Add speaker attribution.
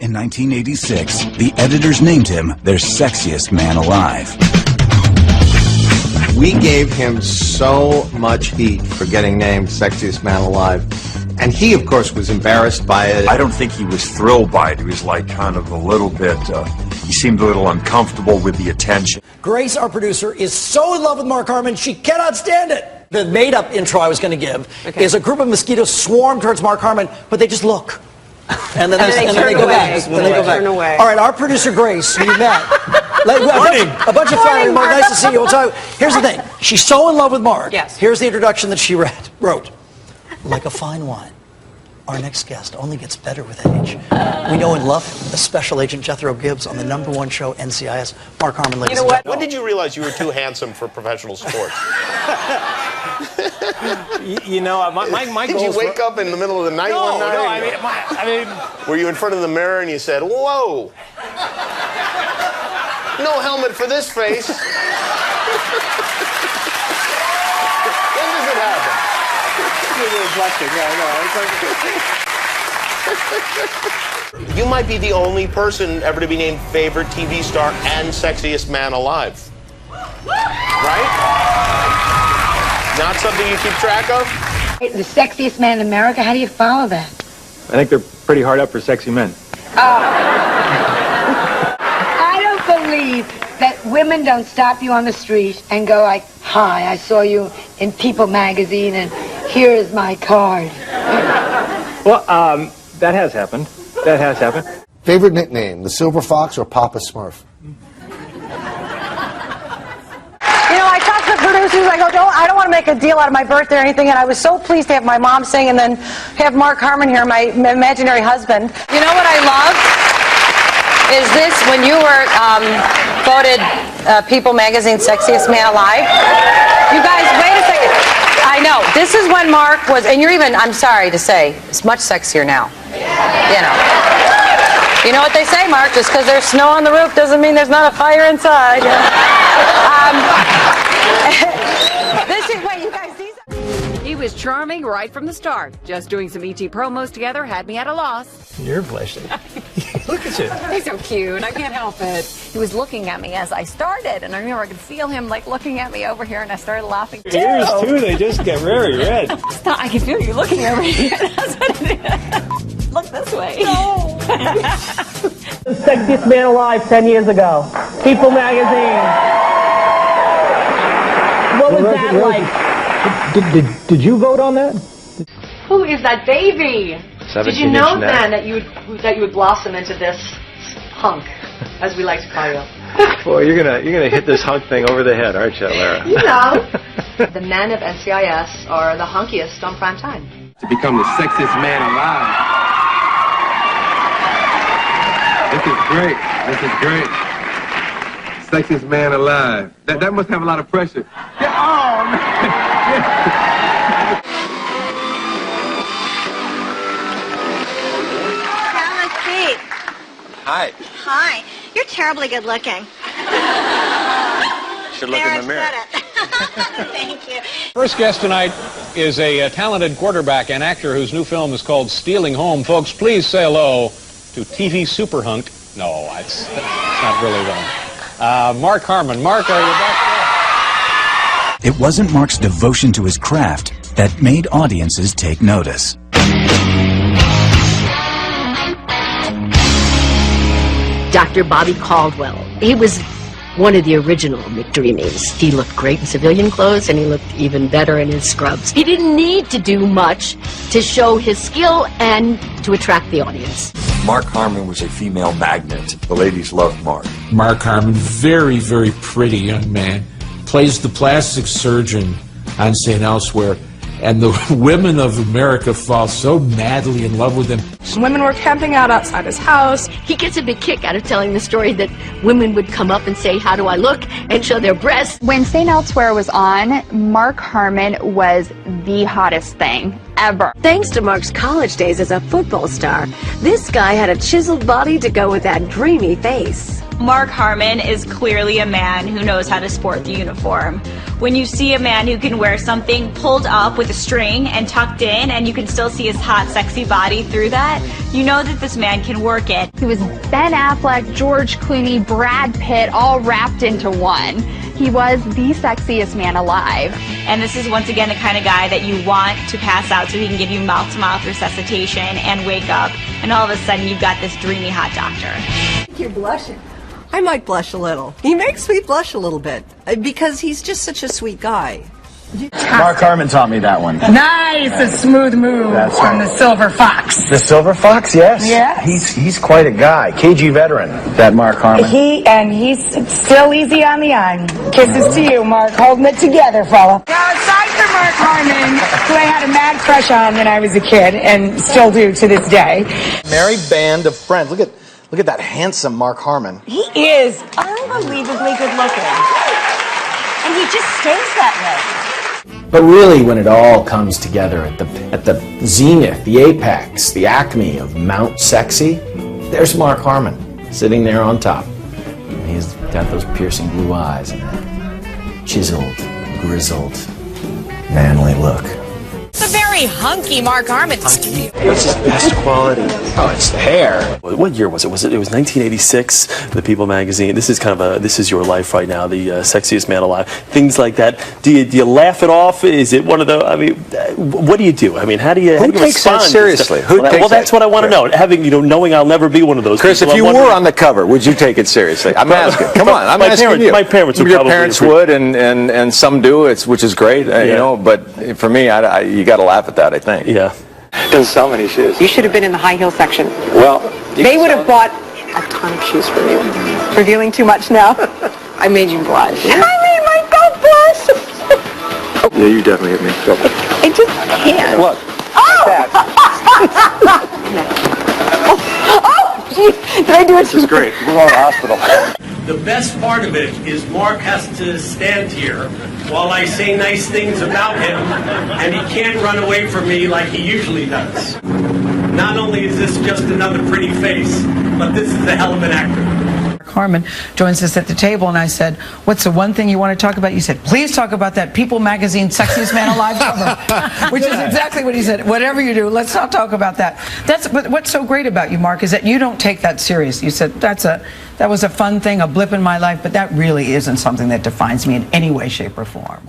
Speaker 1: In 1986, the editors named him their sexiest man alive.
Speaker 2: We gave him so much heat for getting named sexiest man alive. And he, of course, was embarrassed by it.
Speaker 3: I don't think he was thrilled by it. He was like kind of a little bit, he seemed a little uncomfortable with the attention.
Speaker 4: Grace, our producer, is so in love with Mark Harmon, she cannot stand it. The made-up intro I was going to give is a group of mosquitoes swarm towards Mark Harmon, but they just look. And then they go back. All right, our producer, Grace, who you met. A bunch of fire. Mark, nice to see you. Here's the thing. She's so in love with Mark.
Speaker 5: Yes.
Speaker 4: Here's the introduction that she wrote. Like a fine wine, our next guest only gets better with age. We know and love him, the Special Agent Jethro Gibbs on the #1 show, NCIS. Mark Harmon, ladies and gentlemen.
Speaker 6: When did you realize you were too handsome for professional sports?
Speaker 7: My
Speaker 6: Did you wake up in the middle of the night one night?
Speaker 7: No, I mean,
Speaker 6: were you in front of the mirror and you said, "Whoa, no helmet for this face"? When does it happen? You might be the only person ever to be named favorite TV star and sexiest man alive. Right? Not something you keep track of?
Speaker 8: The sexiest man in America, how do you follow that?
Speaker 9: I think they're pretty hard up for sexy men.
Speaker 8: I don't believe that women don't stop you on the street and go like, "Hi, I saw you in People magazine and here is my card."
Speaker 9: Well, that has happened. That has happened.
Speaker 2: Favorite nickname, the Silver Fox or Papa Smurf?
Speaker 5: I talked to the producers. I go, I don't want to make a deal out of my birthday or anything. And I was so pleased to have my mom sing and then have Mark Harmon here, my imaginary husband. You know what I love? Is this when you were voted People Magazine Sexiest Man Alive? You guys, wait a second. I know. This is when Mark was, and you're even, I'm sorry to say, it's much sexier now. You know what they say, Mark? Just because there's snow on the roof doesn't mean there's not a fire inside.
Speaker 10: He was charming right from the start. Just doing some ET promos together had me at a loss.
Speaker 7: you're blushing. Look at you.
Speaker 10: He's so cute. I can't help it. He was looking at me as I started, and I remember I could feel him like looking at me over here, and I started laughing.
Speaker 7: Yours too. They just get very red.
Speaker 10: Stop! I can feel you looking over here. That's what it is. Look this way. No.
Speaker 11: The sexiest man alive 10 years ago. People magazine. What was that like?
Speaker 9: Did you vote on that?
Speaker 5: Who is that baby? Did you know then that you would blossom into this hunk, as we like to call you?
Speaker 9: Boy, you're gonna hit this hunk thing over the head, aren't you, Lara?
Speaker 5: You know, the men of NCIS are the hunkiest on prime time.
Speaker 12: To become the sexiest man alive. This is great. This is great. Sexiest man alive. That must have a lot of pressure. Oh, man.
Speaker 13: Hi.
Speaker 14: Hi. You're terribly good looking.
Speaker 13: Should look in the mirror.
Speaker 14: Thank you.
Speaker 15: First guest tonight is a talented quarterback and actor whose new film is called Stealing Home. Folks, please say hello to TV super hunk. No, it's not really them. Mark Harmon. Mark, are you back
Speaker 1: there? It wasn't Mark's devotion to his craft that made audiences take notice.
Speaker 16: Dr. Bobby Caldwell. He was one of the original McDreamies. He looked great in civilian clothes, and he looked even better in his scrubs. He didn't need to do much to show his skill and to attract the audience.
Speaker 3: Mark Harmon was a female magnet. The ladies loved Mark.
Speaker 17: Mark Harmon, very, very pretty young man, plays the plastic surgeon on St. Elsewhere. And the women of America fall so madly in love with him.
Speaker 18: Women were camping out outside his house.
Speaker 16: He gets a big kick out of telling the story that women would come up and say, "How do I look?" and show their breasts.
Speaker 19: When St. Elsewhere was on, Mark Harmon was the hottest thing ever.
Speaker 20: Thanks to Mark's college days as a football star, this guy had a chiseled body to go with that dreamy face.
Speaker 13: Mark Harmon is clearly a man who knows how to sport the uniform. When you see a man who can wear something pulled up with a string and tucked in, and you can still see his hot, sexy body through that, you know that this man can work it.
Speaker 19: He was Ben Affleck, George Clooney, Brad Pitt, all wrapped into one. He was the sexiest man alive.
Speaker 13: And this is once again the kind of guy that you want to pass out so he can give you mouth-to-mouth resuscitation and wake up, and all of a sudden you've got this dreamy hot doctor.
Speaker 20: You're blushing. I might blush a little. He makes me blush a little bit because he's just such a sweet guy.
Speaker 21: Mark Harmon taught me that one.
Speaker 22: Nice, a smooth move from the Silver Fox.
Speaker 21: The Silver Fox, yes.
Speaker 22: Yes.
Speaker 21: He's quite a guy. KG veteran, that Mark Harmon.
Speaker 22: He's still easy on the eye. Kisses to you, Mark. Holding it together, fella. Now, aside from Mark Harmon, who I had a mad crush on when I was a kid and still do to this day.
Speaker 23: Merry band of friends. Look at that handsome Mark Harmon.
Speaker 22: He is unbelievably good looking. And he just stays that way.
Speaker 24: But really, when it all comes together at the zenith, the apex, the acme of Mount Sexy, there's Mark Harmon sitting there on top. And he's got those piercing blue eyes and that chiseled, grizzled, manly look.
Speaker 25: It's a very hunky Mark Harmon.
Speaker 26: What's his best quality? Oh, it's the hair. What year was it? It was 1986. The People magazine. This is kind of this is your life right now. The sexiest man alive. Things like that. Do you laugh it off? Is it one of the? I mean, what do you do? I mean, how do you
Speaker 23: takes
Speaker 26: respond?
Speaker 23: that seriously?
Speaker 26: Well, that's what I want to know. Having knowing I'll never be one of those.
Speaker 23: Chris,
Speaker 26: people,
Speaker 23: if you were on the cover, would you take it seriously? I'm asking. Come on, I'm asking you.
Speaker 26: My parents would.
Speaker 23: Your parents would, and some do. Which is great, you know. But for me, you got to laugh at that. I think.
Speaker 26: Yeah.
Speaker 23: Doesn't sell many shoes.
Speaker 27: You should have been in the high heel section.
Speaker 23: Well,
Speaker 27: they would have bought a ton of shoes from you. Revealing too much now. I made you blush. I made myself blush.
Speaker 23: Yeah, you definitely hit me. Go.
Speaker 27: I just can't.
Speaker 23: Look.
Speaker 27: Oh!
Speaker 23: Like that.
Speaker 27: Oh, gee. Did I do it?
Speaker 23: This is great. We're going to the hospital.
Speaker 28: The best part of it is Mark has to stand here while I say nice things about him, and he can't run away from me like he usually does. Not only is this just another pretty face, but this is a hell of an actor.
Speaker 22: Harmon joins us at the table, and I said, what's the one thing you want to talk about? You said, please talk about that People magazine Sexiest Man Alive cover, which is exactly what he said. Whatever you do, let's not talk about that. But what's so great about you, Mark, is that you don't take that serious. You said, that was a fun thing, a blip in my life, but that really isn't something that defines me in any way, shape, or form.